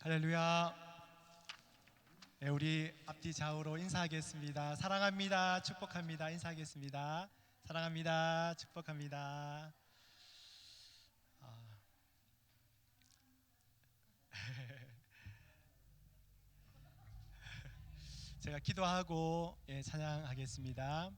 할렐루야. 네, 우리 앞뒤 좌우로 인사하겠습니다. 사랑합니다. 축복합니다. 인사하겠습니다. 사랑합니다. 축복합니다. 제가 기도하고 찬양하겠습니다.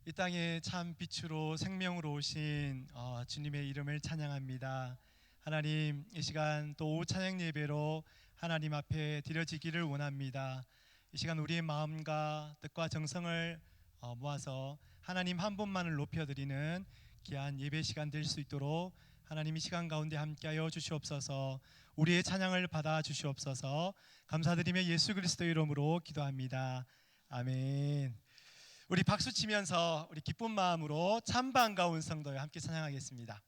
이 땅에 참 빛으로 생명으로 오신 주님의 이름을 찬양합니다. 하나님, 이 시간 또 오후 찬양 예배로 하나님 앞에 드려지기를 원합니다. 이 시간 우리의 마음과 뜻과 정성을 모아서 하나님 한 분만을 높여드리는 귀한 예배 시간 될 수 있도록 하나님 이 시간 가운데 함께하여 주시옵소서. 우리의 찬양을 받아 주시옵소서. 감사드리며 예수 그리스도의 이름으로 기도합니다. 아멘. 우리 박수 치면서 우리 기쁜 마음으로 참 반가운 성도여 함께 찬양하겠습니다.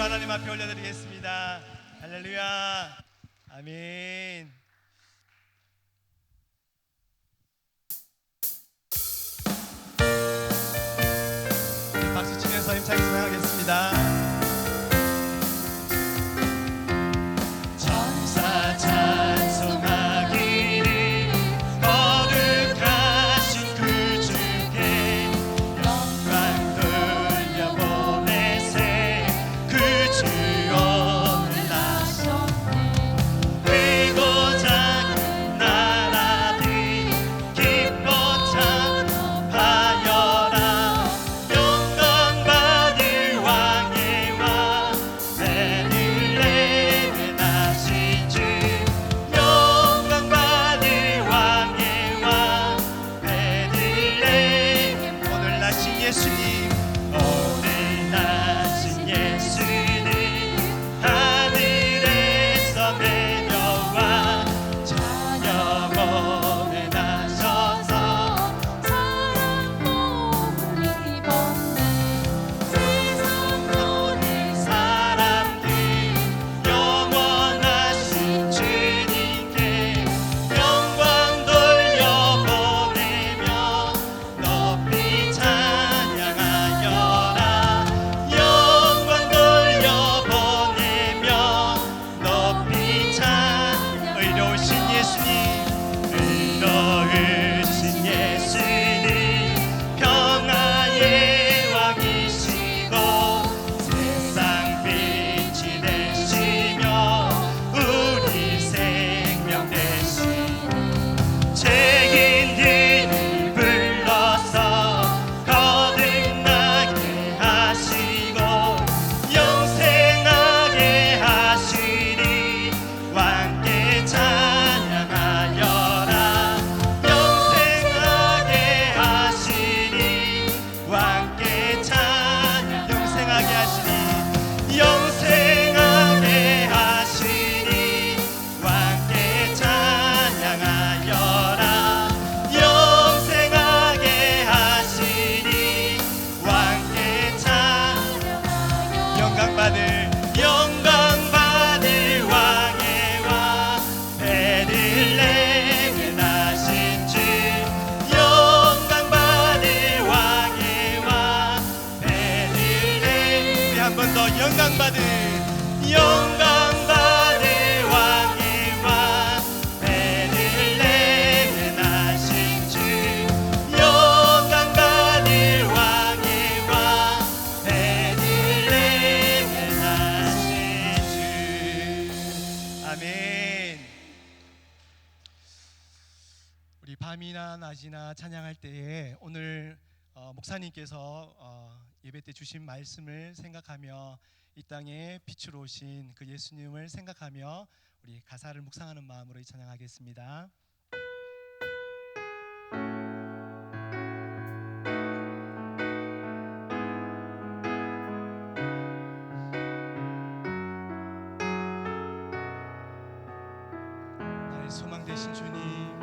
박수로 하나님 앞에 올려드리겠습니다. 할렐루야. 아멘. 박수 치면서 힘차게 찬양하겠습니다. 천사 찬송하기를 거룩하신 그 주께 영광 돌려보내세. 그 주 오늘 나셨네. 크고 작은 나라들 기뻐 찬송하여라. 영광 받을 왕의 왕 베들레헴에 나신 주. 영광 받을 왕의 왕 베들레헴. 오늘 나신 예수님, 오늘 나신 예수님, 하늘에서 내려와 자녀 몸에 나셔서 사랑 복을 입었네. 세상 모든 사람들 영원하신 주님께 영광 돌려보내며 높이 찬양하여라. 영광 돌려보내며 높이 의로우신 예수님, 의로우신 예수님, 평화의 왕이시고 세상 빛이 되시며 우리 생명 되시니 죄인들을 불러서 거듭나게 하시고 영생하게 하시니 왕께 찬양하여라. 영생하게 하시니 왕께 찬양. 영생하게 하시니 영생하게 하시니 왕께 찬양하여라. 영생하게 하시니 왕께 찬양하여라. 영광 받을 왕의 왕 베들레헴에 나신 주. 영광 받을 왕의 왕 베들레헴. 우리 한 번 더 영광 받을 왕의 왕 베들레헴에 나신 주. 영광 받을 왕의 왕 베들레헴에 나신 주. 아멘. 우리 밤이나 낮이나 찬양할 때에 오늘 목사님께서 예배 때 주신 말씀을 생각하며 이 땅에 빛으로 오신 그 예수님을 생각하며 우리 가사를 묵상하는 마음으로 찬양하겠습니다. 나의 소망 되신 주님,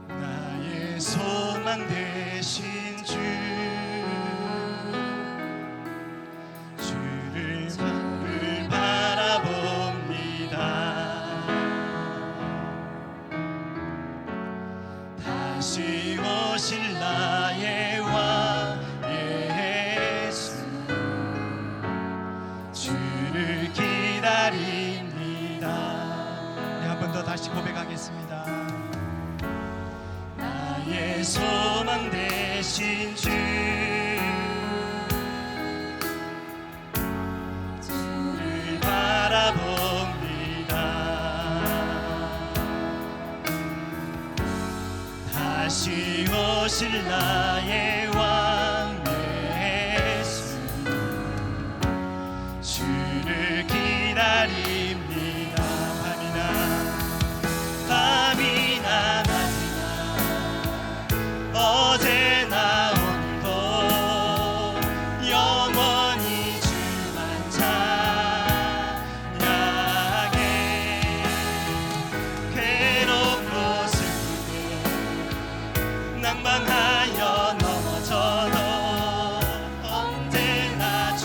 나의 소망 되신 주, 주를 바라봅니다. 다시 오실 나의 왕 예수, 주를 기다립니다. 네, 한 번 더 다시 고백하겠습니다. 나의 소망 되신 주, 주를 바라봅니다. 다시 오실 나의 왕 예수, 주를 기다립니다. 밤이나 낮이나 어제나 오늘도 영원히 주만 찬양해. 괴롭고 슬프게 낭만하여 넘어져도 언제나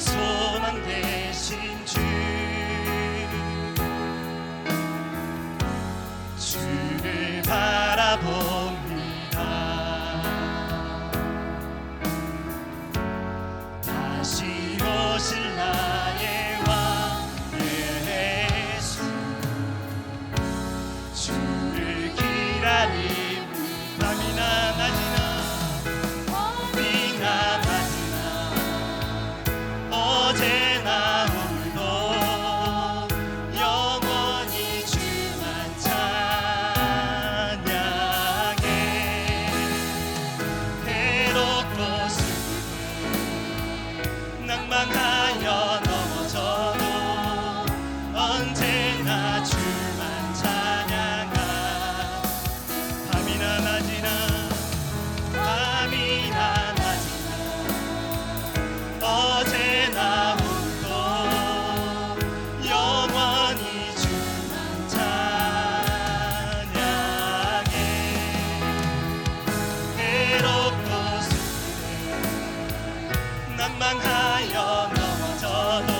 소망 되신 주를 바라봅니다. 다시 오실 나의 왕 예수, 주를 기다립니다. 밤이나 낮이나 어제나 오늘도 영원히 주만 찬양해. 괴롭고 슬프게 낭망하여 넘어져도 언제나 주만 찬양하. 밤이나 낮이나 어제나 오늘도 영원히 주만 찬양해. 괴롭고 슬프게 낭망하여 넘어져도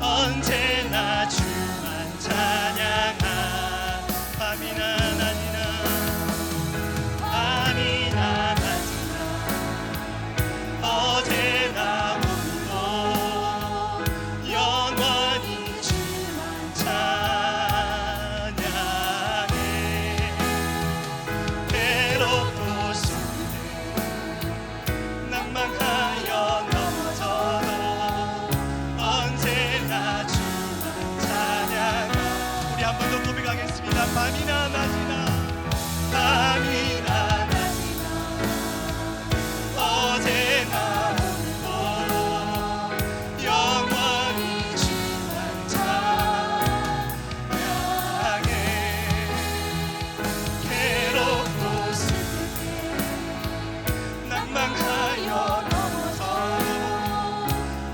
언제나 주만 찬양하. 밤이나 낮이나 어제나 오늘도 영원히 주만 찬양해. 괴롭고 슬프게 낭망하여 넘어져도 언제나 주만 찬양하. 우리 한 번 더 고백하겠습니다. 밤이나 낮이나 어제나 오늘도 영원히 주만 찬양해. 괴롭고 슬프게 낭망하여 넘어져도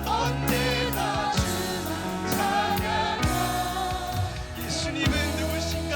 언제나 주만 찬양하. 예수님은 누구신가?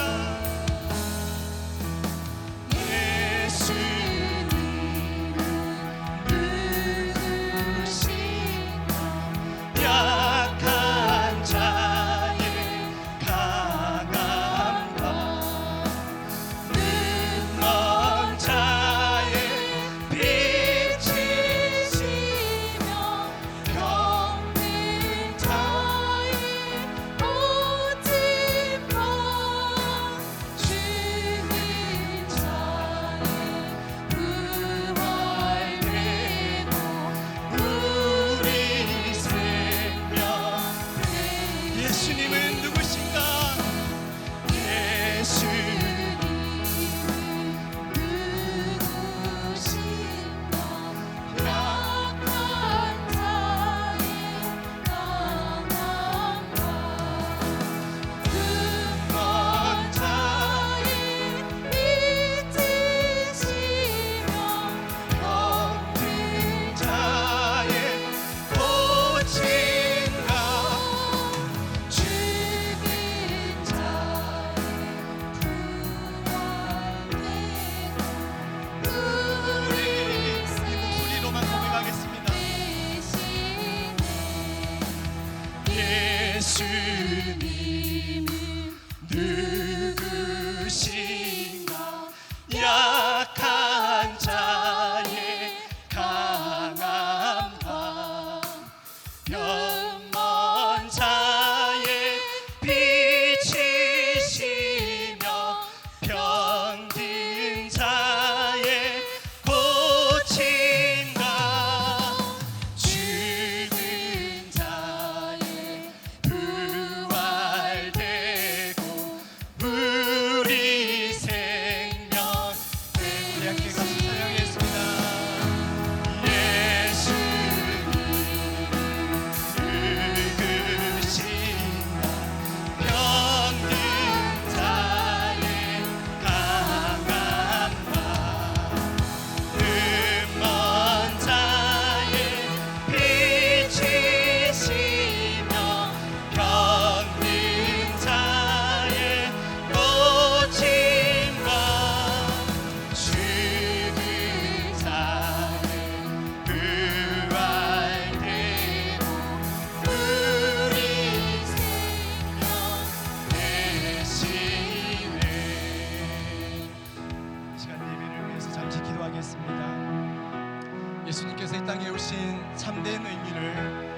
찬양하겠습니다. 예수님께서 이 땅에 오신 참된 의미를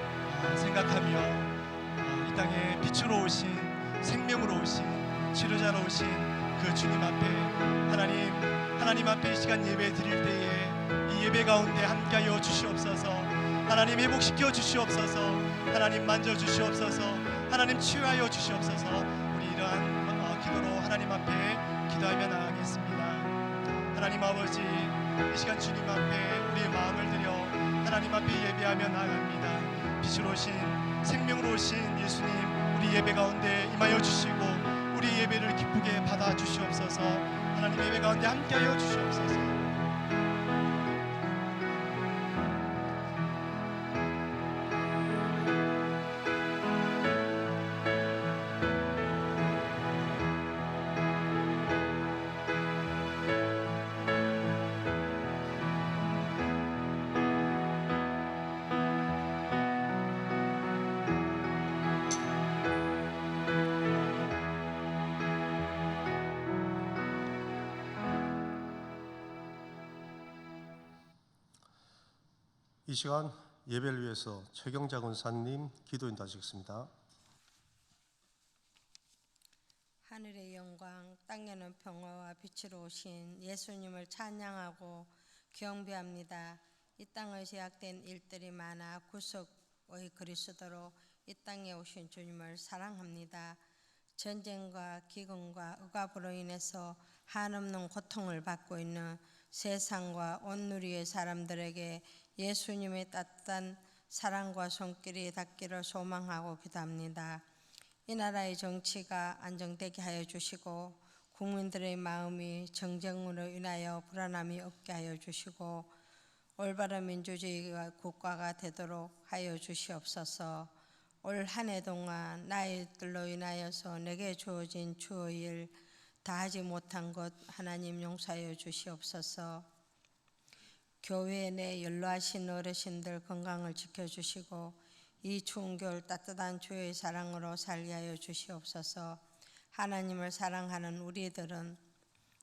생각하며 이 땅에 빛으로 오신, 생명으로 오신, 치료자로 오신 그 주님 앞에 하나님 앞에 이 시간 예배 드릴 때에 이 예배 가운데 함께하여 주시옵소서. 하나님 회복시켜 주시옵소서. 하나님 만져 주시옵소서. 하나님 치유하여 주시옵소서. 우리 이러한 기도로 하나님 앞에 기도하며 나가겠습니다. 하나님 아버지, 이 시간 주님 앞에 우리의 마음을 드려 하나님 앞에 예배하며 나아갑니다. 빛으로 오신, 생명으로 오신 예수님, 우리 예배 가운데 임하여 주시고 우리 예배를 기쁘게 받아 주시옵소서. 하나님 예배 가운데 함께하여 주시옵소서. 이 시간 예배를 위해서 최경자 권사님 기도 인도하시겠습니다. 하늘의 영광, 땅에는 평화와 빛으로 오신 예수님을 찬양하고 경배합니다. 이 땅의 제약된 일들이 많아 구속의 그리스도로 이 땅에 오신 주님을 사랑합니다. 전쟁과 기근과 억압으로 인해서 한없는 고통을 받고 있는 세상과 온누리의 사람들에게 예수님의 따뜻한 사랑과 손길이 닿기를 소망하고 기도합니다. 이 나라의 정치가 안정되게 하여 주시고 국민들의 마음이 정쟁으로 인하여 불안함이 없게 하여 주시고 올바른 민주주의가 국가가 되도록 하여 주시옵소서. 올 한 해 동안 나의 일들로 인하여서 내게 주어진 주의 일 다하지 못한 것 하나님 용서하여 주시옵소서. 교회 내 연로하신 어르신들 건강을 지켜주시고 이 추운 겨울 따뜻한 주의 사랑으로 살게 하여 주시옵소서. 하나님을 사랑하는 우리들은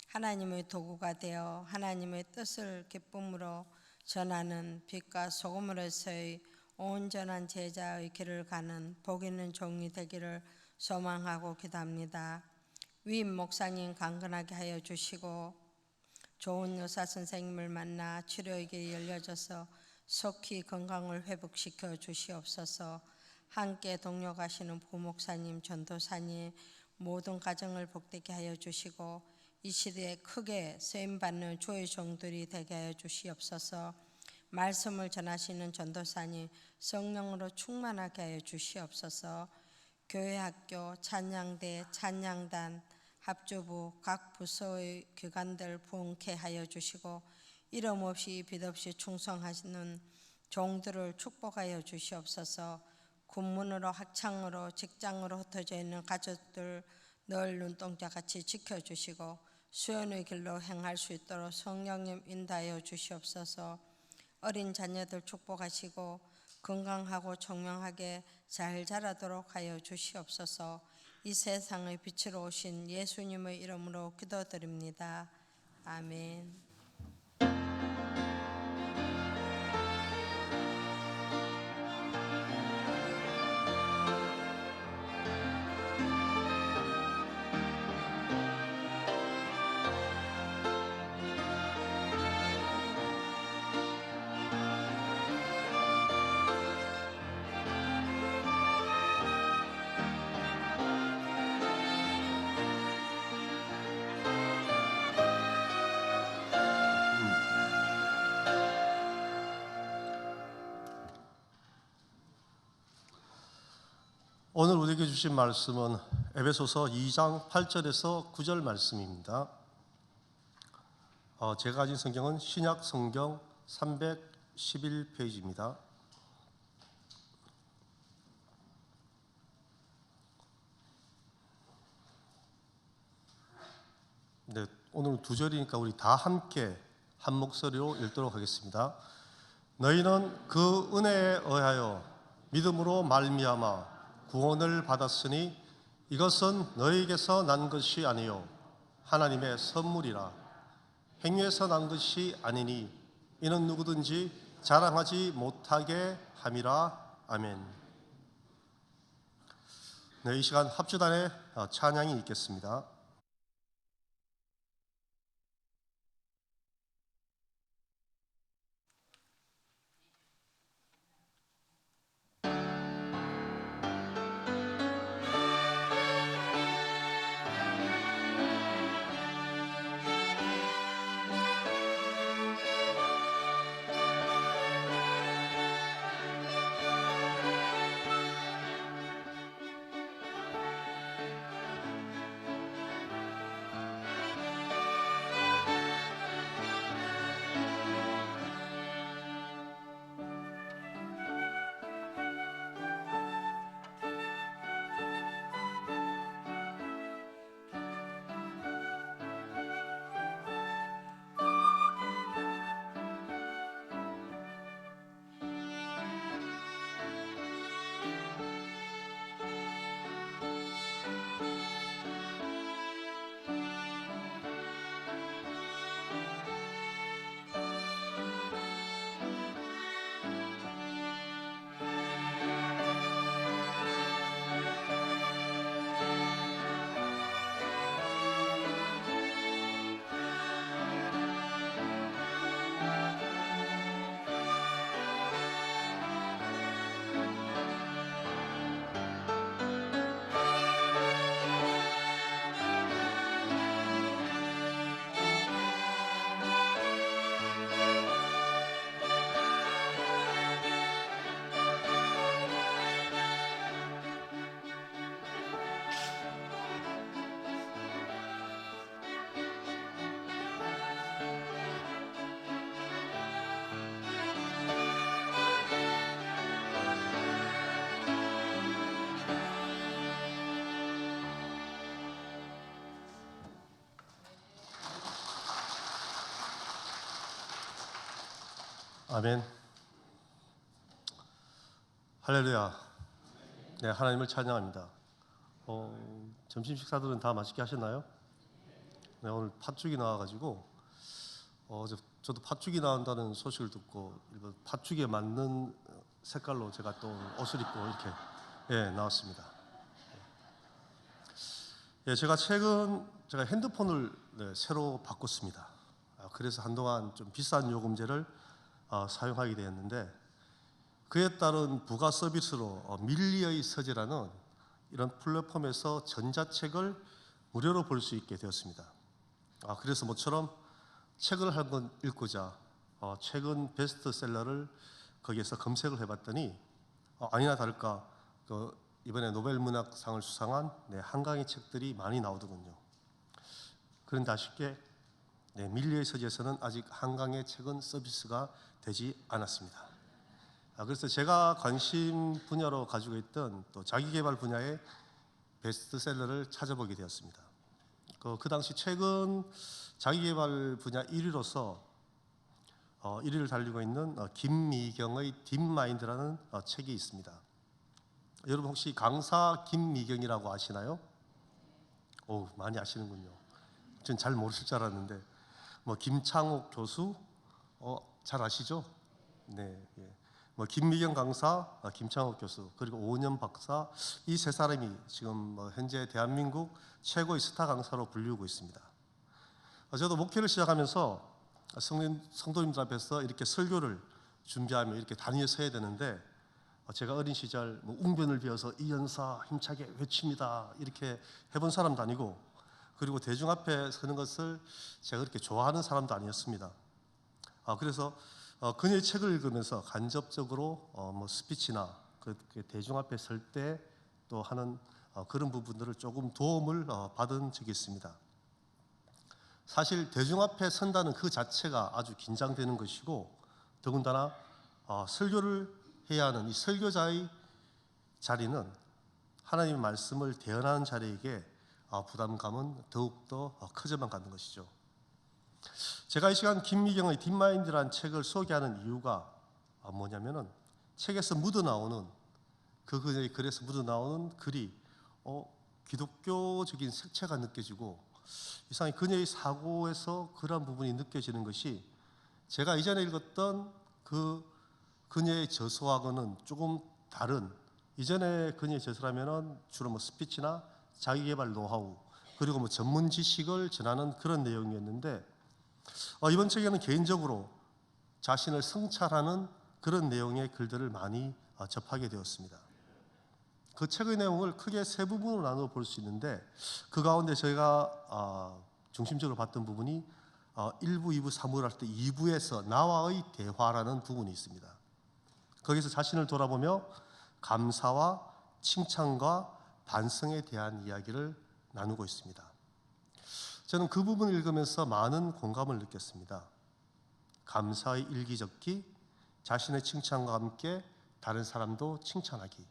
하나님의 도구가 되어 하나님의 뜻을 기쁨으로 전하는 빛과 소금으로서의 온전한 제자의 길을 가는 복 있는 종이 되기를 소망하고 기도합니다. 위임 목사님 강건하게 하여 주시고 좋은 의사 선생님을 만나 치료의 길이 열려져서 속히 건강을 회복시켜 주시옵소서. 함께 동력하시는 부목사님, 전도사님 모든 가정을 복되게 하여 주시고 이 시대에 크게 쓰임받는 주의 종들이 되게 하여 주시옵소서. 말씀을 전하시는 전도사님 성령으로 충만하게 하여 주시옵소서. 교회 학교, 찬양대, 찬양단, 합주부, 각 부서의 기관들 부흥케 하여 주시고 이름 없이 빚 없이 충성하시는 종들을 축복하여 주시옵소서. 군문으로 학창으로 직장으로 흩어져 있는 가족들 늘 눈동자같이 지켜주시고 수연의 길로 행할 수 있도록 성령님 인도하여 주시옵소서. 어린 자녀들 축복하시고 건강하고 청명하게 잘 자라도록 하여 주시옵소서. 이 세상의 빛으로 오신 예수님의 이름으로 기도드립니다. 아멘. 오늘 우리에게 주신 말씀은 에베소서 2장 8절에서 9절 말씀입니다. 제가 가진 성경은 신약 성경 311페이지입니다. 네, 오늘은 2절이니까 우리 다 함께 한 목소리로 읽도록 하겠습니다. 너희는 그 은혜에 의하여 믿음으로 말미암아 구원을 받았으니 이것은 너희에게서 난 것이 아니요 하나님의 선물이라. 행위에서 난 것이 아니니 이는 누구든지 자랑하지 못하게 함이라. 아멘. 네, 이 시간 합주단의 찬양이 있겠습니다. 아멘. 할렐루야. 네, 하나님을 찬양합니다. 점심 식사들은 다 맛있게 하셨나요? 네, 오늘 팥죽이 나와가지고 저도 팥죽이 나온다는 소식을 듣고 팥죽에 맞는 색깔로 제가 또 옷을 입고 이렇게 나왔습니다. 제가 최근 핸드폰을 새로 바꿨습니다. 그래서 한동안 좀 비싼 요금제를 사용하게 되었는데 그에 따른 부가 서비스로 밀리의 서재라는 이런 플랫폼에서 전자책을 무료로 볼 수 있게 되었습니다. 그래서 모처럼 책을 한 권 읽고자 최근 베스트셀러를 거기에서 검색을 해봤더니 아니나 다를까 이번에 노벨 문학상을 수상한 한강의 책들이 많이 나오더군요. 그런데 아쉽게 밀리의 서재에서는 아직 한강의 책은 서비스가 되지 않았습니다. 그래서 제가 관심 분야로 가지고 있던 또 자기개발 분야의 베스트셀러를 찾아보게 되었습니다. 그 당시 최근 자기개발 분야 1위로서 1위를 달리고 있는 김미경의 딥마인드라는 책이 있습니다. 여러분 혹시 강사 김미경이라고 아시나요? 오, 많이 아시는군요. 전 잘 모르실 줄 알았는데 김창옥 교수 잘 아시죠? 네. 김미경 강사, 김창옥 교수, 그리고 오은영 박사, 이 세 사람이 지금 현재 대한민국 최고의 스타 강사로 불리우고 있습니다. 저도 목회를 시작하면서 성도님들 앞에서 이렇게 설교를 준비하며 이렇게 단위에 서야 되는데 제가 어린 시절 웅변을 비워서 이 연사 힘차게 외칩니다 이렇게 해본 사람도 아니고 그리고 대중 앞에 서는 것을 제가 그렇게 좋아하는 사람도 아니었습니다. 그래서 그녀의 책을 읽으면서 간접적으로 스피치나 대중 앞에 설 때 또 하는 그런 부분들을 조금 도움을 받은 적이 있습니다. 사실 대중 앞에 선다는 그 자체가 아주 긴장되는 것이고 더군다나 설교를 해야 하는 이 설교자의 자리는 하나님의 말씀을 대언하는 자리에게 부담감은 더욱더 커져만 가는 것이죠. 제가 이 시간 김미경의 딥마인드라는 책을 소개하는 이유가 뭐냐면은 책에서 묻어나오는 그녀의 글에서 묻어나오는 글이 기독교적인 색채가 느껴지고 이상하게 그녀의 사고에서 그러한 부분이 느껴지는 것이 제가 이전에 읽었던 그 그녀의 저서하고는 조금 다른, 이전에 그녀의 저서라면은 주로 뭐 스피치나 자기개발 노하우 그리고 뭐 전문 지식을 전하는 그런 내용이었는데 이번 책에는 개인적으로 자신을 성찰하는 그런 내용의 글들을 많이 접하게 되었습니다. 그 책의 내용을 크게 세 부분으로 나누어 볼 수 있는데 그 가운데 저희가 중심적으로 봤던 부분이 1부, 2부, 3부를 할 때 2부에서 나와의 대화라는 부분이 있습니다. 거기서 자신을 돌아보며 감사와 칭찬과 반성에 대한 이야기를 나누고 있습니다. 저는 그 부분을 읽으면서 많은 공감을 느꼈습니다. 감사의 일기 적기, 자신의 칭찬과 함께 다른 사람도 칭찬하기,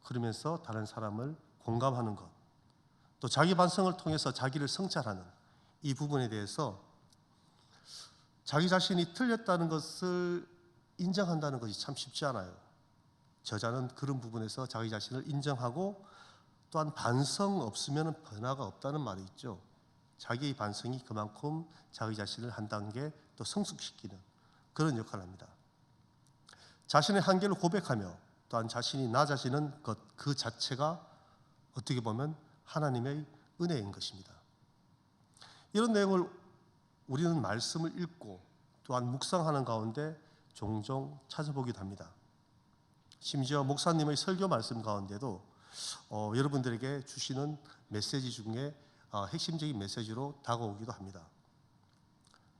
그러면서 다른 사람을 공감하는 것, 또 자기 반성을 통해서 자기를 성찰하는 이 부분에 대해서 자기 자신이 틀렸다는 것을 인정한다는 것이 참 쉽지 않아요. 저자는 그런 부분에서 자기 자신을 인정하고 또한 반성 없으면 변화가 없다는 말이 있죠. 자기의 반성이 그만큼 자기 자신을 한 단계 또 성숙시키는 그런 역할을 합니다. 자신의 한계를 고백하며 또한 자신이 낮아지는 것 그 자체가 어떻게 보면 하나님의 은혜인 것입니다. 이런 내용을 우리는 말씀을 읽고 또한 묵상하는 가운데 종종 찾아보기도 합니다. 심지어 목사님의 설교 말씀 가운데도 여러분들에게 주시는 메시지 중에 핵심적인 메시지로 다가오기도 합니다.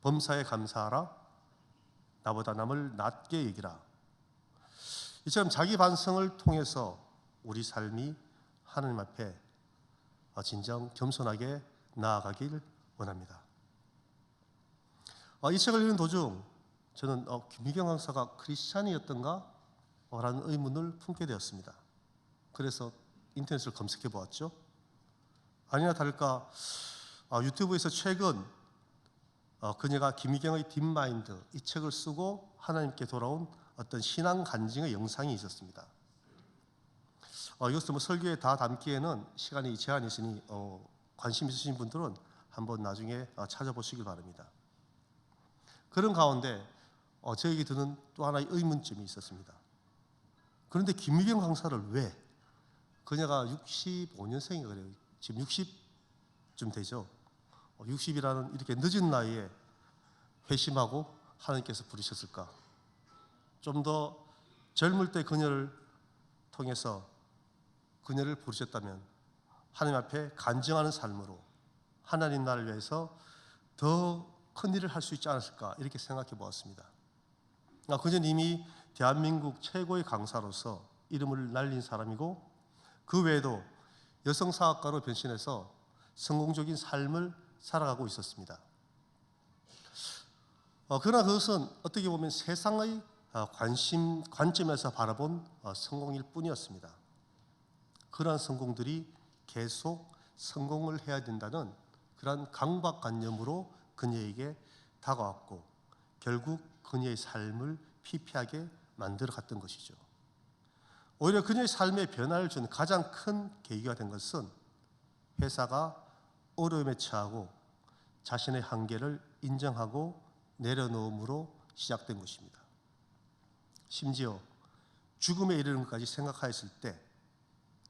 범사에 감사하라, 나보다 남을 낮게 여기라. 이처럼 자기 반성을 통해서 우리 삶이 하나님 앞에 진정 겸손하게 나아가길 원합니다. 이 책을 읽는 도중 저는 김미경 강사가 크리스찬이었던가? 라는 의문을 품게 되었습니다. 그래서 인터넷을 검색해 보았죠. 아니나 다를까 유튜브에서 최근 그녀가 김미경의 딥마인드 이 책을 쓰고 하나님께 돌아온 어떤 신앙 간증의 영상이 있었습니다. 이것을 설교에 다 담기에는 시간이 제한이 있으니 관심 있으신 분들은 한번 나중에 찾아보시길 바랍니다. 그런 가운데 저에게 드는 또 하나의 의문점이 있었습니다. 그런데 김미경 강사를 왜, 그녀가 65년생이 그래요. 지금 60쯤 되죠. 60이라는 이렇게 늦은 나이에 회심하고 하나님께서 부르셨을까? 좀 더 젊을 때 그녀를 통해서 그녀를 부르셨다면 하나님 앞에 간증하는 삶으로 하나님 나라를 위해서 더 큰 일을 할 수 있지 않았을까 이렇게 생각해 보았습니다. 그녀는 이미 대한민국 최고의 강사로서 이름을 날린 사람이고 그 외에도 여성사학가로 변신해서 성공적인 삶을 살아가고 있었습니다. 그러나 그것은 어떻게 보면 세상의 관점에서 바라본 성공일 뿐이었습니다. 그러한 성공들이 계속 성공을 해야 된다는 그러한 강박관념으로 그녀에게 다가왔고 결국 그녀의 삶을 피폐하게 만들어 갔던 것이죠. 오히려 그녀의 삶에 변화를 준 가장 큰 계기가 된 것은 회사가 어려움에 처하고 자신의 한계를 인정하고 내려놓음으로 시작된 것입니다. 심지어 죽음에 이르는 것까지 생각하였을 때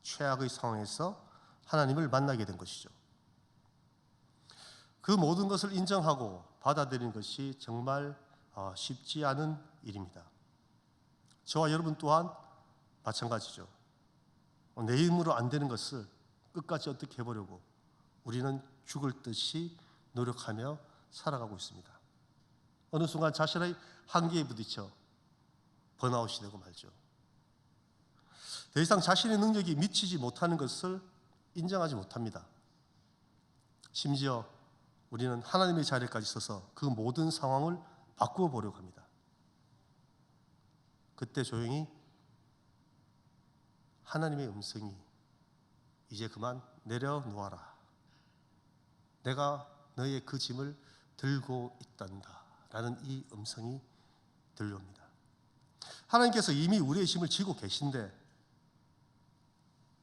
최악의 상황에서 하나님을 만나게 된 것이죠. 그 모든 것을 인정하고 받아들이는 것이 정말 쉽지 않은 일입니다. 저와 여러분 또한 마찬가지죠. 내 힘으로 안 되는 것을 끝까지 어떻게 해보려고 우리는 죽을 듯이 노력하며 살아가고 있습니다. 어느 순간 자신의 한계에 부딪혀 번아웃이 되고 말죠. 더 이상 자신의 능력이 미치지 못하는 것을 인정하지 못합니다. 심지어 우리는 하나님의 자리까지 서서 그 모든 상황을 바꾸어 보려고 합니다. 그때 조용히 하나님의 음성이 이제 그만 내려놓아라. 내가 너의 그 짐을 들고 있단다. 라는 이 음성이 들려옵니다. 하나님께서 이미 우리의 짐을 지고 계신데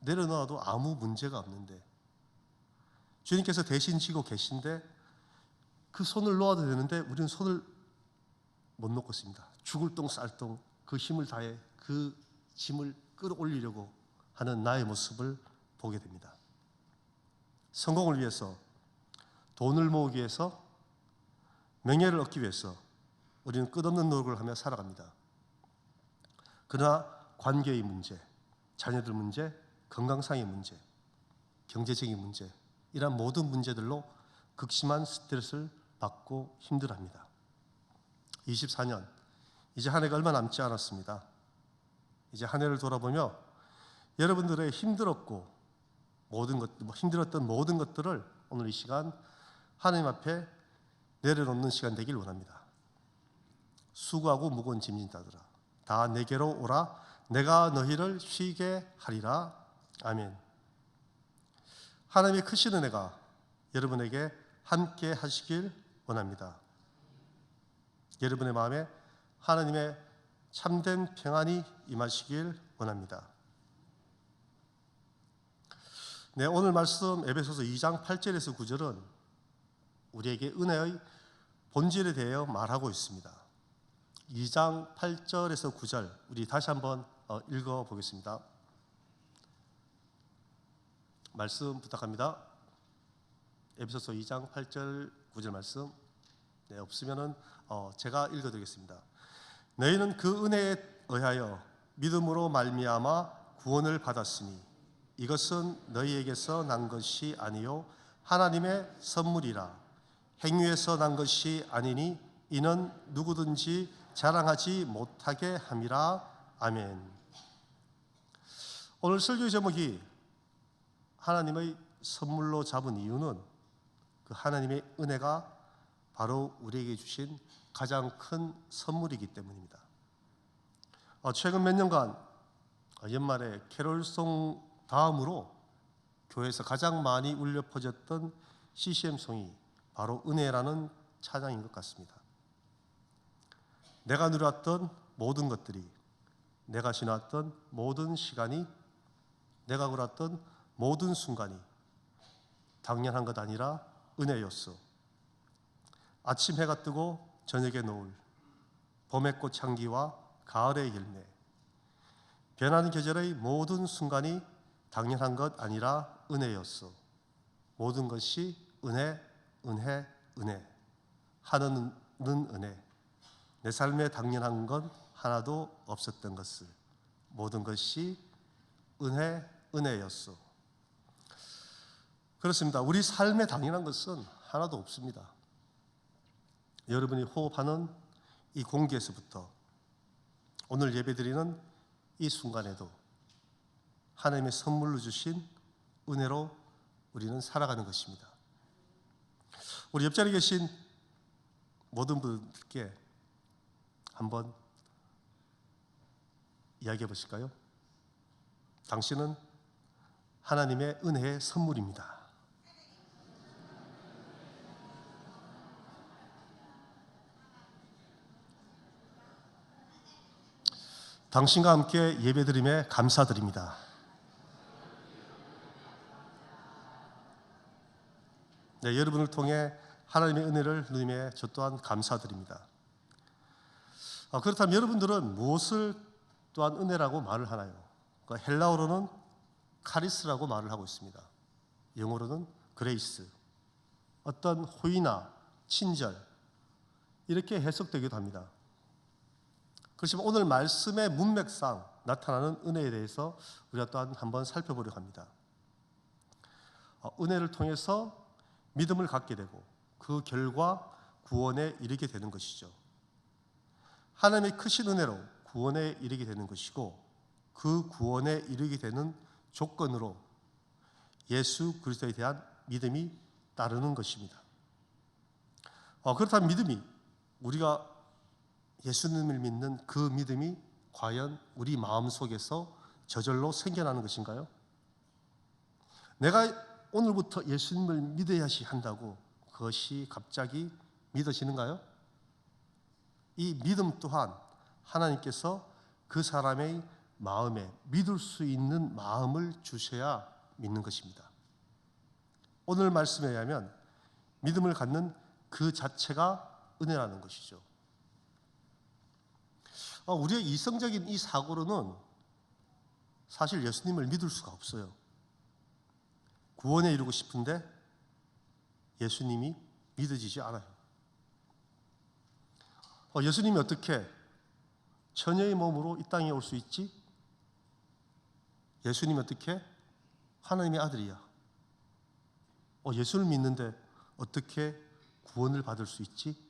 내려놓아도 아무 문제가 없는데 주님께서 대신 지고 계신데 그 손을 놓아도 되는데 우리는 손을 못 놓고 있습니다. 죽을 똥 쌀 똥 그 힘을 다해 그 짐을 끌어올리려고 하는 나의 모습을 보게 됩니다. 성공을 위해서, 돈을 모으기 위해서, 명예를 얻기 위해서 우리는 끝없는 노력을 하며 살아갑니다. 그러나 관계의 문제, 자녀들 문제, 건강상의 문제, 경제적인 문제, 이런 모든 문제들로 극심한 스트레스를 받고 힘들어합니다. 24년, 이제 한 해가 얼마 남지 않았습니다. 이제 한 해를 돌아보며 여러분들의 힘들었던 모든 것들을 오늘 이 시간 하나님 앞에 내려놓는 시간 되길 원합니다. 수고하고 무거운 짐진 자들아, 다 내게로 오라. 내가 너희를 쉬게 하리라. 아멘. 하나님의 크신 은혜가 여러분에게 함께 하시길 원합니다. 여러분의 마음에 하나님의 참된 평안이 임하시길 원합니다. 네, 오늘 말씀 에베소서 2장 8절에서 9절은 우리에게 은혜의 본질에 대해 말하고 있습니다. 2장 8절에서 9절 우리 다시 한번 읽어보겠습니다. 말씀 부탁합니다. 에베소서 2장 8절 9절 말씀. 네, 없으면은 제가 읽어드리겠습니다. 너희는 그 은혜에 의하여 믿음으로 말미암아 구원을 받았으니 이것은 너희에게서 난 것이 아니요 하나님의 선물이라. 행위에서 난 것이 아니니 이는 누구든지 자랑하지 못하게 함이라. 아멘. 오늘 설교 제목이 하나님의 선물로 잡은 이유는 그 하나님의 은혜가 바로 우리에게 주신 가장 큰 선물이기 때문입니다. 최근 몇 년간 연말에 캐롤송 다음으로 교회에서 가장 많이 울려 퍼졌던 CCM송이 바로 은혜라는 찬양인 것 같습니다. 내가 누렸던 모든 것들이, 내가 지났던 모든 시간이, 내가 걸었던 모든 순간이 당연한 것 아니라 은혜였어. 아침 해가 뜨고 저녁의 노을, 봄의 꽃 향기와 가을의 열매, 변하는 계절의 모든 순간이 당연한 것 아니라 은혜였어. 모든 것이 은혜, 은혜, 은혜. 하나는 은혜. 내 삶에 당연한 건 하나도 없었던 것을 모든 것이 은혜, 은혜였어. 그렇습니다. 우리 삶에 당연한 것은 하나도 없습니다. 여러분이 호흡하는 이 공기에서부터 오늘 예배드리는 이 순간에도 하나님의 선물로 주신 은혜로 우리는 살아가는 것입니다. 우리 옆자리에 계신 모든 분들께 한번 이야기해 보실까요? 당신은 하나님의 은혜의 선물입니다. 당신과 함께 예배드림에 감사드립니다. 네, 여러분을 통해 하나님의 은혜를 누리며 저 또한 감사드립니다. 그렇다면 여러분들은 무엇을 또한 은혜라고 말을 하나요? 헬라어로는 카리스라고 말을 하고 있습니다. 영어로는 그레이스, 어떤 호의나 친절 이렇게 해석되기도 합니다. 그렇지만 오늘 말씀의 문맥상 나타나는 은혜에 대해서 우리가 또한 한번 살펴보려고 합니다. 은혜를 통해서 믿음을 갖게 되고 그 결과 구원에 이르게 되는 것이죠. 하나님의 크신 은혜로 구원에 이르게 되는 것이고 그 구원에 이르게 되는 조건으로 예수 그리스도에 대한 믿음이 따르는 것입니다. 그렇다면 믿음이 우리가 예수님을 믿는 그 믿음이 과연 우리 마음속에서 저절로 생겨나는 것인가요? 내가 오늘부터 예수님을 믿어야 한다고 그것이 갑자기 믿어지는가요? 이 믿음 또한 하나님께서 그 사람의 마음에 믿을 수 있는 마음을 주셔야 믿는 것입니다. 오늘 말씀에 의하면 믿음을 갖는 그 자체가 은혜라는 것이죠. 우리의 이성적인 이 사고로는 사실 예수님을 믿을 수가 없어요. 구원에 이르고 싶은데 예수님이 믿어지지 않아요. 예수님이 어떻게 처녀의 몸으로 이 땅에 올 수 있지? 예수님이 어떻게 하나님의 아들이야. 예수를 믿는데 어떻게 구원을 받을 수 있지?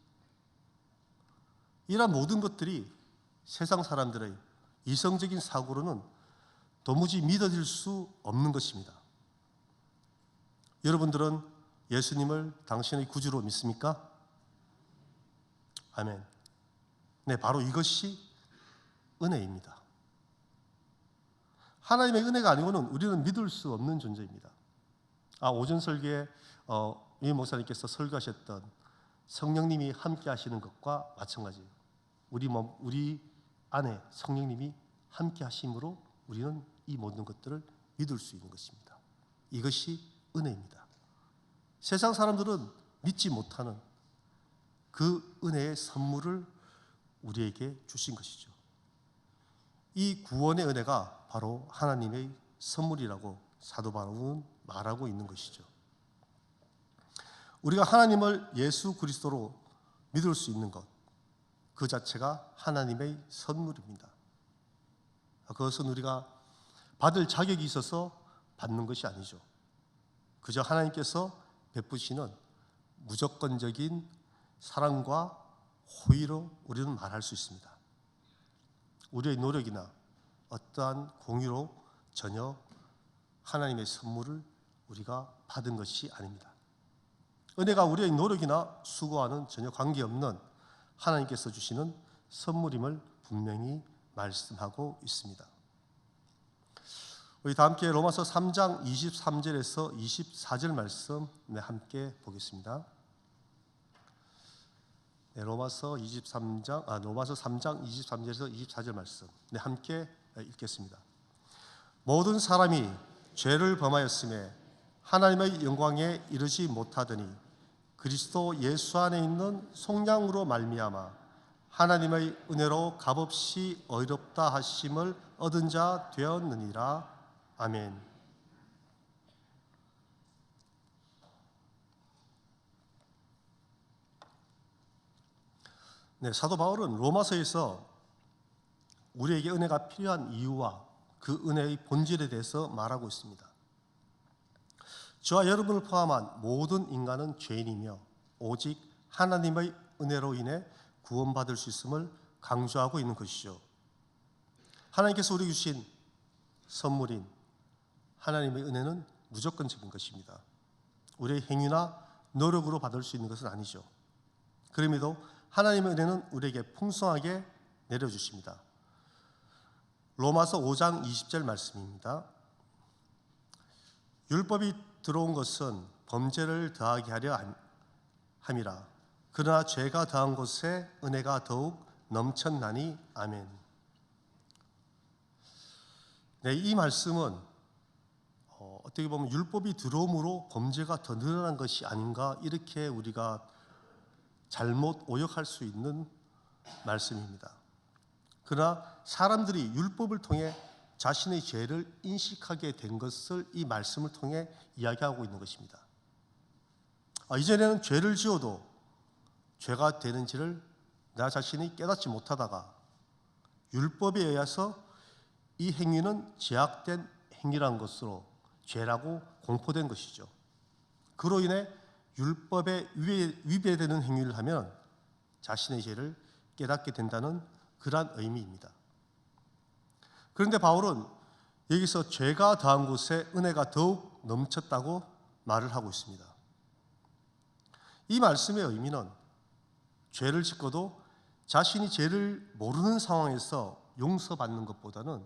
이런 모든 것들이 세상 사람들의 이성적인 사고로는 도무지 믿어질 수 없는 것입니다. 여러분들은 예수님을 당신의 구주로 믿습니까? 아멘. 네, 바로 이것이 은혜입니다. 하나님의 은혜가 아니고는 우리는 믿을 수 없는 존재입니다. 오전 설교에 이 목사님께서 설교하셨던 성령님이 함께 하시는 것과 마찬가지예요. 우리 안에 성령님이 함께 하심으로 우리는 이 모든 것들을 믿을 수 있는 것입니다. 이것이 은혜입니다. 세상 사람들은 믿지 못하는 그 은혜의 선물을 우리에게 주신 것이죠. 이 구원의 은혜가 바로 하나님의 선물이라고 사도 바울은 말하고 있는 것이죠. 우리가 하나님을 예수 그리스도로 믿을 수 있는 것, 그 자체가 하나님의 선물입니다. 그것은 우리가 받을 자격이 있어서 받는 것이 아니죠. 그저 하나님께서 베푸시는 무조건적인 사랑과 호의로 우리는 말할 수 있습니다. 우리의 노력이나 어떠한 공유로 전혀 하나님의 선물을 우리가 받은 것이 아닙니다. 은혜가 우리의 노력이나 수고와는 전혀 관계없는 하나님께서 주시는 선물임을 분명히 말씀하고 있습니다. 우리 다 함께 로마서 3장 23절에서 24절 말씀 함께 보겠습니다. 로마서 3장 23절에서 24절 말씀 함께 읽겠습니다. 모든 사람이 죄를 범하였음에 하나님의 영광에 이르지 못하더니 그리스도 예수 안에 있는 속량으로 말미암아 하나님의 은혜로 값없이 의롭다 하심을 얻은 자 되었느니라. 아멘. 네, 사도 바울은 로마서에서 우리에게 은혜가 필요한 이유와 그 은혜의 본질에 대해서 말하고 있습니다. 저와 여러분을 포함한 모든 인간은 죄인이며 오직 하나님의 은혜로 인해 구원받을 수 있음을 강조하고 있는 것이죠. 하나님께서 우리에게 주신 선물인 하나님의 은혜는 무조건적인 것입니다. 우리의 행위나 노력으로 받을 수 있는 것은 아니죠. 그럼에도 하나님의 은혜는 우리에게 풍성하게 내려주십니다. 로마서 5장 20절 말씀입니다. 율법이 들어온 것은 범죄를 더하게 하려 함이라. 그러나 죄가 더한 곳에 은혜가 더욱 넘쳤나니. 아멘. 네, 이 말씀은 어떻게 보면 율법이 들어옴으로 범죄가 더 늘어난 것이 아닌가, 이렇게 우리가 잘못 오역할 수 있는 말씀입니다. 그러나 사람들이 율법을 통해 자신의 죄를 인식하게 된 것을 이 말씀을 통해 이야기하고 있는 것입니다. 이전에는 죄를 지어도 죄가 되는지를 나 자신이 깨닫지 못하다가 율법에 의해서 이 행위는 죄악된 행위라는 것으로 죄라고 공포된 것이죠. 그로 인해 율법에 위배되는 행위를 하면 자신의 죄를 깨닫게 된다는 그러한 의미입니다. 그런데 바울은 여기서 죄가 더한 곳에 은혜가 더욱 넘쳤다고 말을 하고 있습니다. 이 말씀의 의미는 죄를 짓고도 자신이 죄를 모르는 상황에서 용서받는 것보다는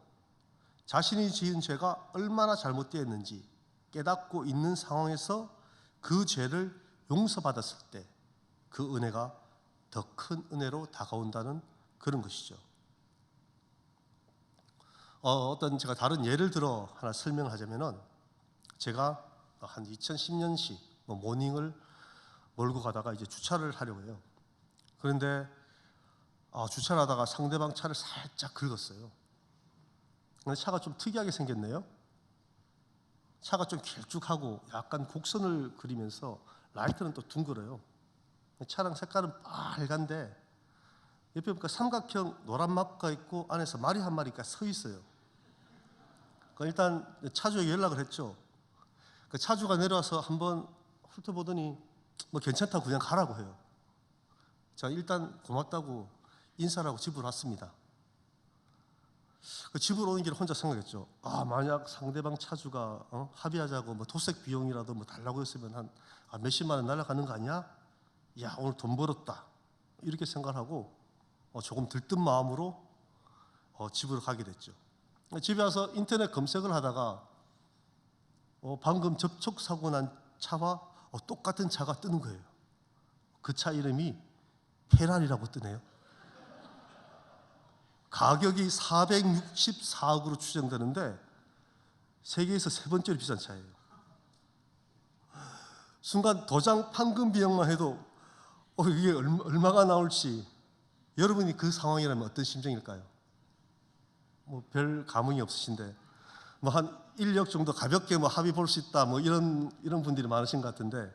자신이 지은 죄가 얼마나 잘못되었는지 깨닫고 있는 상황에서 그 죄를 용서받았을 때 그 은혜가 더 큰 은혜로 다가온다는 그런 것이죠. 제가 다른 예를 들어 하나 설명을 하자면은, 제가 한 2010년식 모닝을 몰고 가다가 이제 주차를 하려고 해요. 그런데 주차를 하다가 상대방 차를 살짝 긁었어요. 근데 차가 좀 특이하게 생겼네요. 차가 좀 길쭉하고 약간 곡선을 그리면서 라이트는 또 둥글어요. 차량 색깔은 빨간데 옆에 보니까 삼각형 노란 막가 있고 안에서 말이 한 마리가 서 있어요. 일단 차주에게 연락을 했죠. 그 차주가 내려와서 한번 훑어보더니 뭐 괜찮다고 그냥 가라고 해요. 제가 일단 고맙다고 인사를 하고 집으로 왔습니다. 그 집으로 오는 길에 혼자 생각했죠. 만약 상대방 차주가 합의하자고 뭐 도색 비용이라도 뭐 달라고 했으면 한 몇십만 원 날아가는 거 아니야? 야, 오늘 돈 벌었다. 이렇게 생각하고 조금 들뜬 마음으로 집으로 가게 됐죠. 집에 와서 인터넷 검색을 하다가 방금 접촉 사고 난 차와 똑같은 차가 뜨는 거예요. 그 차 이름이 페라리라고 뜨네요. 가격이 464억으로 추정되는데 세계에서 세 번째로 비싼 차예요. 순간 도장 판금 비용만 해도 이게 얼마가 나올지, 여러분이 그 상황이라면 어떤 심정일까요? 뭐 별 감흥이 없으신데 뭐 한 1억 정도 가볍게 뭐 합의 볼 수 있다 뭐 이런 분들이 많으신 것 같은데,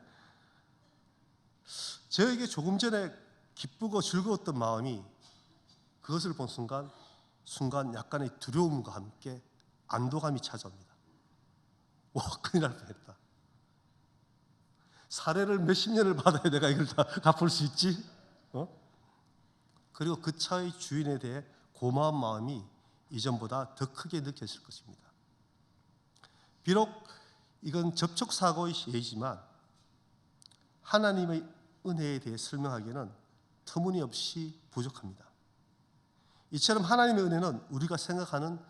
저에게 조금 전에 기쁘고 즐거웠던 마음이 그것을 본 순간 약간의 두려움과 함께 안도감이 찾아옵니다. 와, 큰일 날 뻔했다. 사례를 몇십 년을 받아야 내가 이걸 다 갚을 수 있지? 그리고 그 차의 주인에 대해 고마운 마음이 이전보다 더 크게 느껴질 것입니다. 비록 이건 접촉사고의 예이지만 하나님의 은혜에 대해 설명하기에는 터무니없이 부족합니다. 이처럼 하나님의 은혜는 우리가 생각하는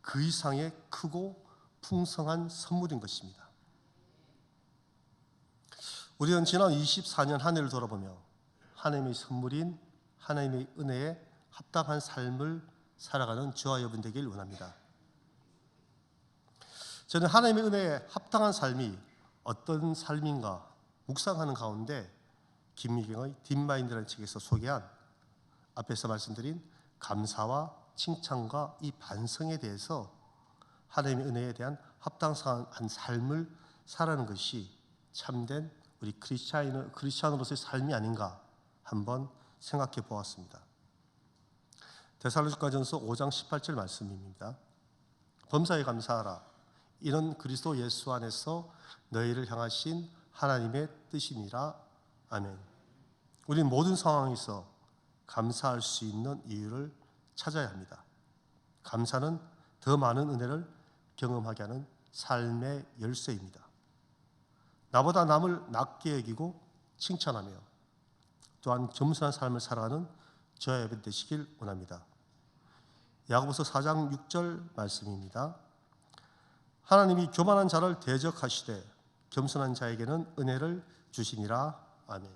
그 이상의 크고 풍성한 선물인 것입니다. 우리는 지난 24년 한 해를 돌아보며 하나님의 선물인 하나님의 은혜에 합당한 삶을 살아가는 저와 여러분 되길 원합니다. 저는 하나님의 은혜에 합당한 삶이 어떤 삶인가 묵상하는 가운데 김미경의 딥마인드라는 책에서 소개한 앞에서 말씀드린 감사와 칭찬과 이 반성에 대해서 하나님의 은혜에 대한 합당한 삶을 살아가는 것이 참된 우리 크리스찬으로서의 삶이 아닌가 한번 생각해 보았습니다. 데살로니가전서 5장 18절 말씀입니다. 범사에 감사하라. 이는 그리스도 예수 안에서 너희를 향하신 하나님의 뜻이니라. 아멘. 우리는 모든 상황에서 감사할 수 있는 이유를 찾아야 합니다. 감사는 더 많은 은혜를 경험하게 하는 삶의 열쇠입니다. 나보다 남을 낮게 여기고 칭찬하며 또한 겸손한 삶을 살아가는 저와 여러분 되시길 원합니다. 야고보서 4장 6절 말씀입니다. 하나님이 교만한 자를 대적하시되 겸손한 자에게는 은혜를 주시니라. 아멘.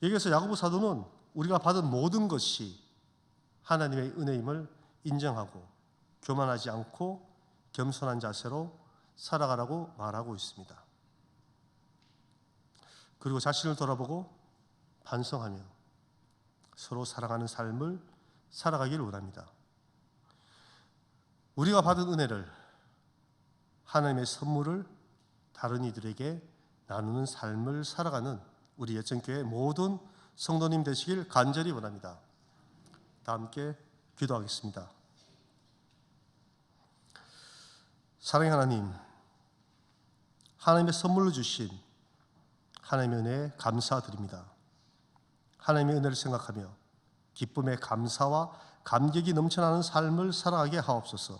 여기서 야고보 사도는 우리가 받은 모든 것이 하나님의 은혜임을 인정하고 교만하지 않고 겸손한 자세로 살아가라고 말하고 있습니다. 그리고 자신을 돌아보고 반성하며 서로 사랑하는 삶을 살아가기를 원합니다. 우리가 받은 은혜를, 하나님의 선물을 다른 이들에게 나누는 삶을 살아가는 우리 예천교회 모든 성도님 되시길 간절히 원합니다. 다 함께 기도하겠습니다. 사랑의 하나님, 하나님의 선물로 주신 하나님의 은혜에 감사드립니다. 하나님의 은혜를 생각하며 기쁨의 감사와 감격이 넘쳐나는 삶을 살아가게 하옵소서.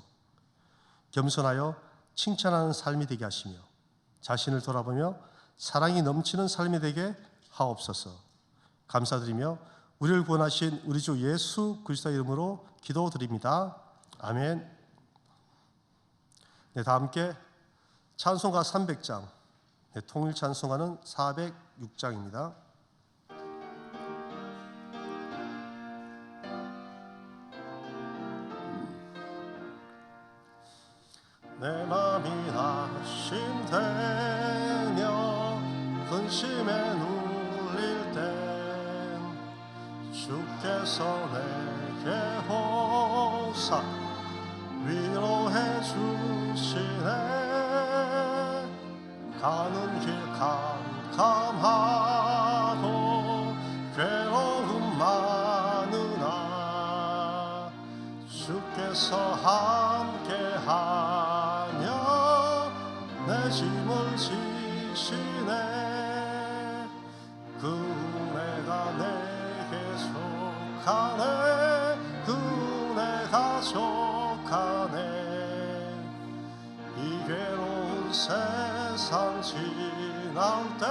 겸손하여 칭찬하는 삶이 되게 하시며 자신을 돌아보며 사랑이 넘치는 삶이 되게 하옵소서. 감사드리며 우리를 구원하신 우리 주 예수 그리스도의 이름으로 기도드립니다. 아멘. 네, 다 함께 찬송가 300장, 통일 찬송가는 406장입니다. 내 맘이 하신 근심에 눌릴 땐 주께서 내게 호사 위로해 주시네. 가는 길 캄캄하고 괴로움 많으나 주께서 함께하며 내 짐을 지시네. 그 은혜가 내게 속하네. 그 은혜가 속하네. 이 괴로운 세상 지날 때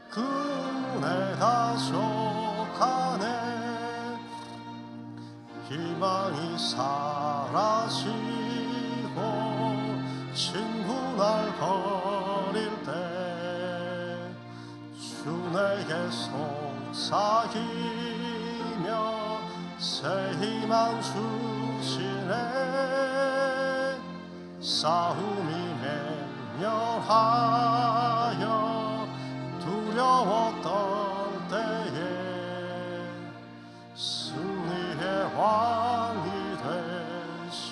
그 은혜가 속하네. 희망이 사라지고 친구 날 버릴 때 주 내게 속삭이며 새 희망 주시네. 싸움이 맹렬하여 두려웠던 때에 승리의 왕이 되신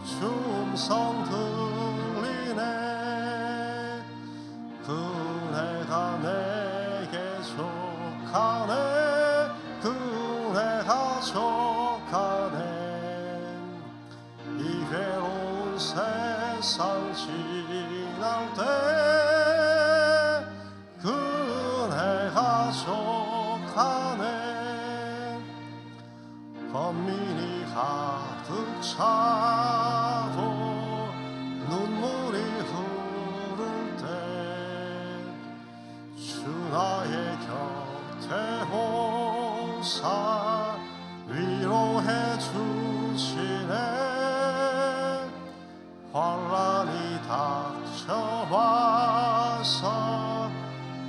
주 음성 들리네. 그 은혜가 내게 속하네. 그 은혜가 속하네. 이 괴로운 세상 지날 때 그 은혜가 속하네. 번민이 가득 차고 눈물이 흐를 때 주 나의 곁에 오사 위로해 주시네. 환란이 닥쳐와서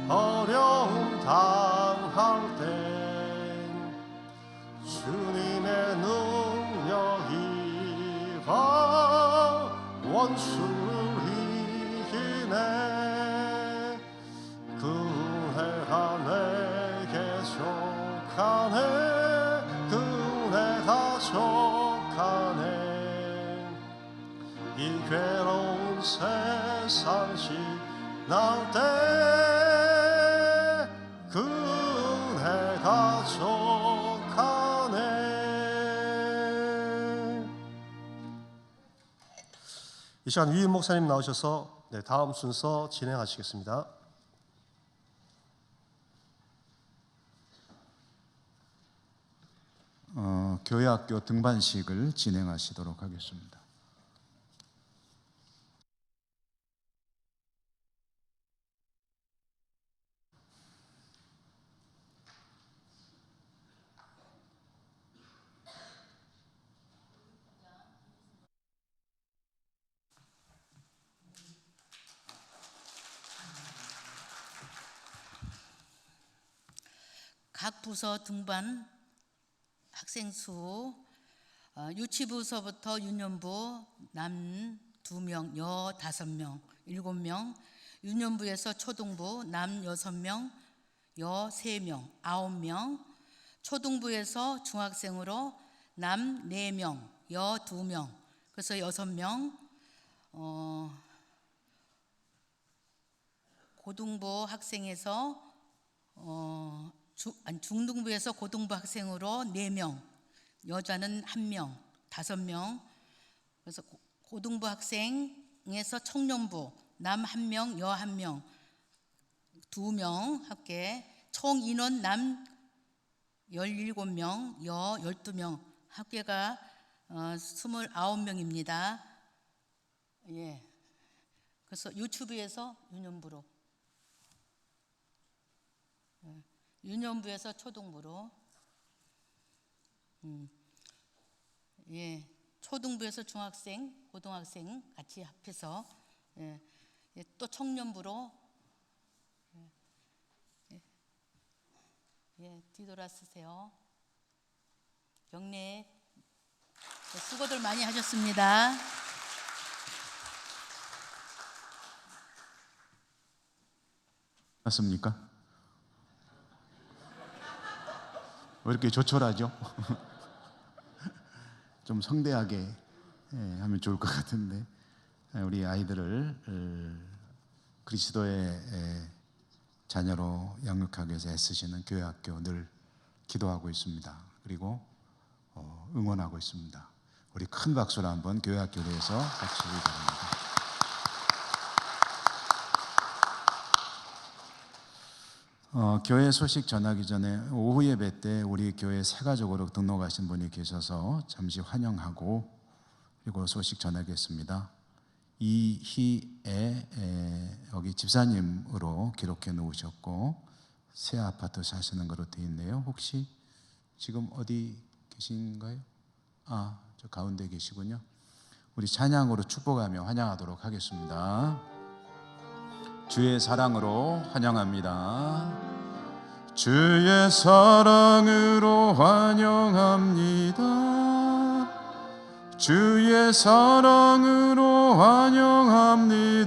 어려움 당할 때 주님의 능력이 바 원수를 이기네. 그 은혜가 내게 속하네. 그 은혜가 속하네. 이 괴로운 세상 지날 때 그 은혜가 속하네. 이 시간 위임 목사님 나오셔서 다음 순서 진행하시겠습니다. 교회학교 등반식을 진행하시도록 하겠습니다. 각 부서 등반 학생 수 유치부서부터 유년부 남 2명, 여 5명, 7명, 유년부에서 초등부 남 6명, 여 3명, 9명, 초등부에서 중학생으로 남 4명, 여 2명, 그래서 6명, 고등부 학생에서 중등부에서 고등부 학생으로 4명, 여자는 1명, 5명. 그래서 고등부 학생에서 청년부 남 1명, 여 1명, 2명 합계 총 인원 남 17명, 여 12명, 합계가 29명입니다. 예. 그래서 유치부에서 유년부로, 유년부에서 초등부로, 예, 초등부에서 중학생, 고등학생 같이 합해서, 예, 예, 또 청년부로, 예, 뒤돌아서세요. 경례, 네, 수고들 많이 하셨습니다. 맞습니까? 왜 이렇게 조촐하죠? 좀 성대하게 하면 좋을 것 같은데, 우리 아이들을 그리스도의 자녀로 양육하기 위해서 애쓰시는 교회학교 늘 기도하고 있습니다. 그리고 응원하고 있습니다. 우리 큰 박수로 한번 교회학교에 대해서 박수를 바랍니다. 교회 소식 전하기 전에 오후 예배 때 우리 교회 새 가족으로 등록하신 분이 계셔서 잠시 환영하고 그리고 소식 전하겠습니다. 이희애 여기 집사님으로 기록해 놓으셨고 새 아파트 사시는 거로 되어 있네요. 혹시 지금 어디 계신가요? 저 가운데 계시군요. 우리 찬양으로 축복하며 환영하도록 하겠습니다. 주의 사랑으로 환영합니다. 주의 사랑으로 환영합니다. 주의 사랑으로 환영합니다.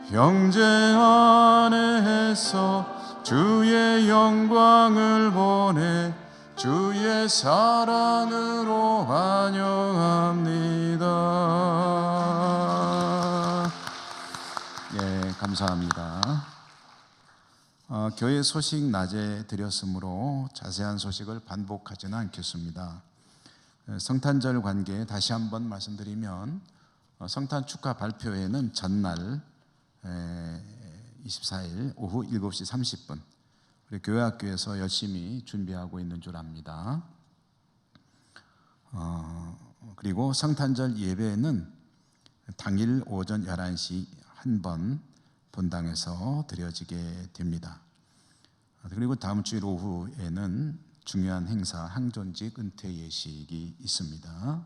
형제 안에서 주의 영광을 보내 주의 사랑으로 환영합니다. 예, 감사합니다. 교회 소식 낮에 드렸으므로 자세한 소식을 반복하지는 않겠습니다. 성탄절 관계에 다시 한번 말씀드리면 성탄 축하 발표회는 전날 24일 오후 7시 30분 우리 교회학교에서 열심히 준비하고 있는 줄 압니다. 그리고 성탄절 예배는 당일 오전 11시 한 번 본당에서 드려지게 됩니다. 그리고 다음 주일 오후에는 중요한 행사 항존직 은퇴 예식이 있습니다.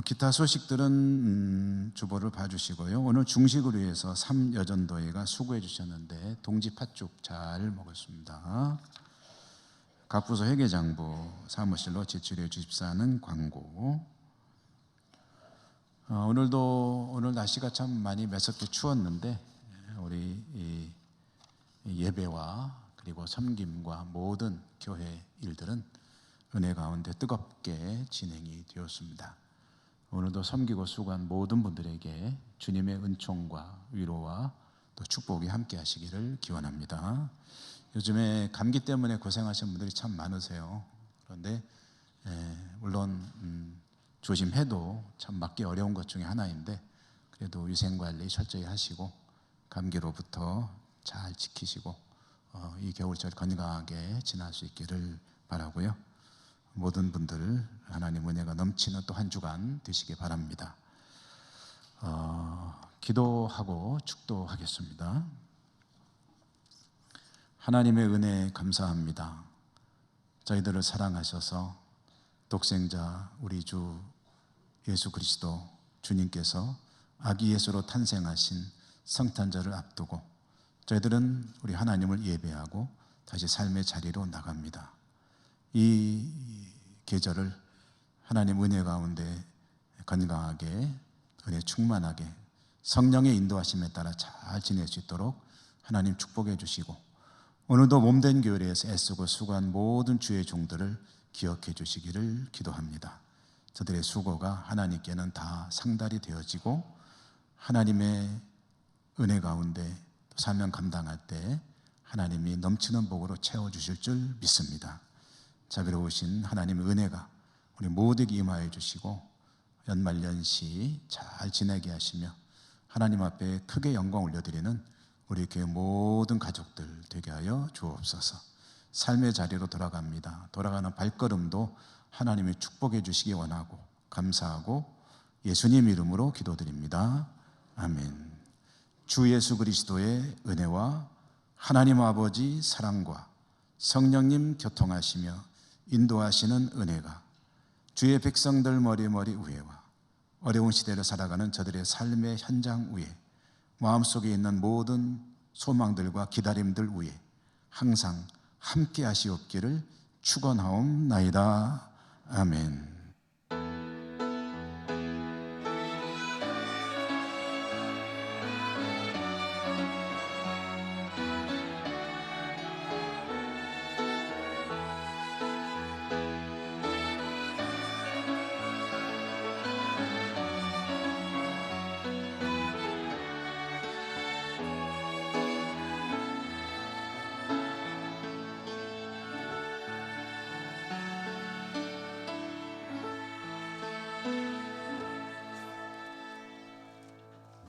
기타 소식들은 주보를 봐주시고요. 오늘 중식을 위해서 3여전도회가 수고해 주셨는데 동지 팥죽 잘 먹었습니다. 각 부서 회계장부 사무실로 제출해 주십사는 광고. 오늘 날씨가 참 많이 매섭게 추웠는데 우리 예배와 그리고 섬김과 모든 교회 일들은 은혜 가운데 뜨겁게 진행이 되었습니다. 오늘도 섬기고 수고한 모든 분들에게 주님의 은총과 위로와 또 축복이 함께 하시기를 기원합니다. 요즘에 감기 때문에 고생하시는 분들이 참 많으세요. 그런데 물론 조심해도 참 맞기 어려운 것 중에 하나인데 그래도 위생관리 철저히 하시고 감기로부터 잘 지키시고 이 겨울철 건강하게 지날 수 있기를 바라고요. 모든 분들 하나님 은혜가 넘치는 또 한 주간 되시기 바랍니다. 기도하고 축도하겠습니다. 하나님의 은혜 감사합니다. 저희들을 사랑하셔서 독생자 우리 주 예수 그리스도 주님께서 아기 예수로 탄생하신 성탄절을 앞두고 저희들은 우리 하나님을 예배하고 다시 삶의 자리로 나갑니다. 이 계절을 하나님 은혜 가운데 건강하게 은혜 충만하게 성령의 인도하심에 따라 잘 지낼 수 있도록 하나님 축복해 주시고 오늘도 몸된 교회에서 애쓰고 수고한 모든 주의 종들을 기억해 주시기를 기도합니다. 저들의 수고가 하나님께는 다 상달이 되어지고 하나님의 은혜 가운데 사명 감당할 때 하나님이 넘치는 복으로 채워주실 줄 믿습니다. 자비로우신 하나님의 은혜가 우리 모두에게 임하여 주시고 연말연시 잘 지내게 하시며 하나님 앞에 크게 영광 올려드리는 우리 교회 모든 가족들 되게 하여 주옵소서. 삶의 자리로 돌아갑니다. 돌아가는 발걸음도 하나님이 축복해 주시기 원하고 감사하고 예수님 이름으로 기도드립니다. 아멘. 주 예수 그리스도의 은혜와 하나님 아버지 사랑과 성령님 교통하시며 인도하시는 은혜가 주의 백성들 머리 위에와 어려운 시대를 살아가는 저들의 삶의 현장 위에 마음속에 있는 모든 소망들과 기다림들 위에 항상 함께 하시옵기를 축원하옵나이다. 아멘.